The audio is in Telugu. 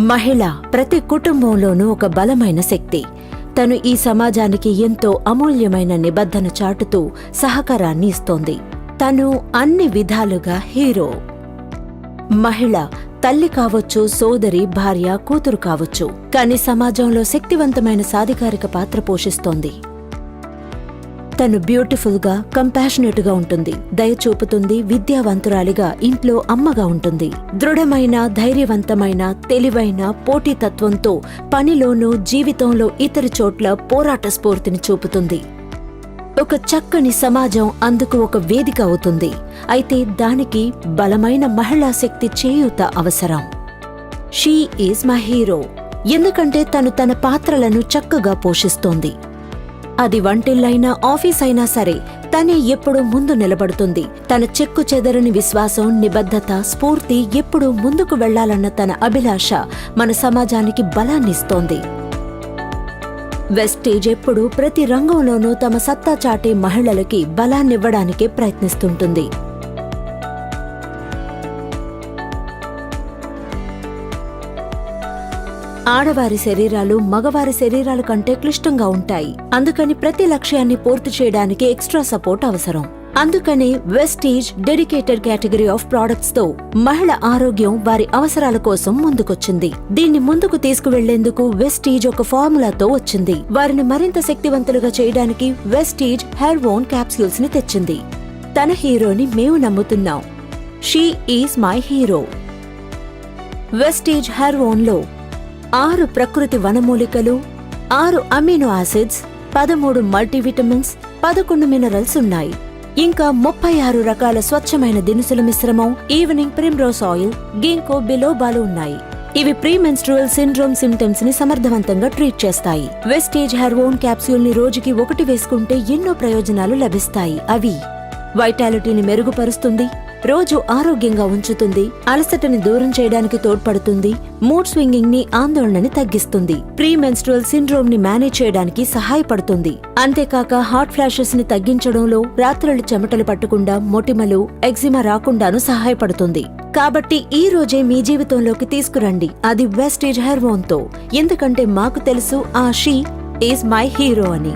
మహిళ ప్రతి కుటుంబంలోనూ ఒక బలమైన శక్తి. తను ఈ సమాజానికి ఎంతో అమూల్యమైన నిబద్ధన చాటుతూ సహకారాన్ని ఇస్తోంది. తను అన్ని విధాలుగా హీరో. మహిళ తల్లి కావచ్చు, సోదరి, భార్య, కూతురు కావచ్చు, కాని సమాజంలో శక్తివంతమైన సాధికారిక పాత్ర పోషిస్తోంది. తను బ్యూటిఫుల్ గా, కంపాషనేట్ గా ఉంటుంది, దయ చూపుతుంది, విద్యావంతురాలిగా ఇంట్లో అమ్మగా ఉంటుంది. దృఢమైన, ధైర్యవంతమైన, తెలివైన, పోటీతత్వంతో పనిలోనూ జీవితంలో ఇతర చోట్ల పోరాట స్ఫూర్తిని చూపుతుంది. ఒక చక్కని సమాజం అందుకు ఒక వేదిక అవుతుంది. అయితే దానికి బలమైన మహిళా శక్తి చేయూత అవసరం. She is my hero. ఎందుకంటే తను తన పాత్రలను చక్కగా పోషిస్తోంది. అది వంటిల్లైనా, ఆఫీస్ అయినా సరే తనే ఎప్పుడూ ముందు నిలబడుతుంది. తన చెక్కు చెదరని విశ్వాసం, నిబద్ధత, స్ఫూర్తి, ఎప్పుడూ ముందుకు వెళ్లాలన్న తన అభిలాష మన సమాజానికి బలాన్నిస్తోంది. వెస్టేజ్ ఎప్పుడూ ప్రతి రంగంలోనూ తమ సత్తా చాటే మహిళలకి బలాన్నివ్వడానికే ప్రయత్నిస్తుంటుంది. ఆడవారి శరీరాలు మగవారి శరీరాల కంటే క్లిష్టంగా ఉంటాయి. అందుకని ప్రతి లక్ష్యాన్ని పూర్తి చేయడానికి ఎక్స్ట్రా సపోర్ట్ అవసరం. అందుకనే Vestige dedicated category of products తో మహిళ ఆరోగ్యం, వారి అవసరాల కోసం ముందుకొచ్చింది. దీన్ని ముందుకు తీసుకువెళ్లేందుకు వెస్టీజ్ ఒక ఫార్ములాతో వచ్చింది. వారిని మరింత శక్తివంతులుగా చేయడానికి వెస్టీజ్ హెయిర్ వోన్ క్యాప్సూల్స్ ని తెచ్చింది. తన హీరోని మేము నమ్ముతున్నాం. She is my hero. Vestige hair వోన్ లో 6 ప్రకృతి వనమూలికలు, 6 అమినో యాసిడ్స్, 13 మల్టీవిటమిన్స్, 11 మినరల్స్ ఉన్నాయి. ఇంకా 36 రకాల స్వచ్ఛమైన దినుసుల మిశ్రమం, ఈవినింగ్ ప్రిమ్రోస్ ఆయిల్, గింకో బిలోబాలు ఉన్నాయి. ఇవి ప్రీమెన్స్ట్రువల్ సిండ్రోమ్ సిమ్టమ్స్ ని సమర్థవంతంగా ట్రీట్ చేస్తాయి. వెస్టేజ్ హెయిర్ వోన్ క్యాప్సూల్ ని రోజుకి 1 వేసుకుంటే ఎన్నో ప్రయోజనాలు లభిస్తాయి. అవి వైటాలిటీని మెరుగుపరుస్తుంది, రోజు ఆరోగ్యంగా ఉంచుతుంది, అలసటని దూరం చేయడానికి తోడ్పడుతుంది, మూడ్ స్వింగింగ్ ని, ఆందోళనని తగ్గిస్తుంది, ప్రీ మెన్స్ట్రువల్ సిండ్రోమ్ ని మేనేజ్ చేయడానికి సహాయపడుతుంది. అంతేకాక హాట్ ఫ్లాషెస్ ని తగ్గించడంలో, రాత్రులు చెమటలు పట్టకుండా, మొటిమలు, ఎగ్జిమా రాకుండాను సహాయపడుతుంది. కాబట్టి ఈ రోజే మీ జీవితంలోకి తీసుకురండి, అది వెస్టేజ్ హెయిర్ వోన్ తో. ఎందుకంటే మాకు తెలుసు ఆ షీ ఈజ్ మై హీరో అని.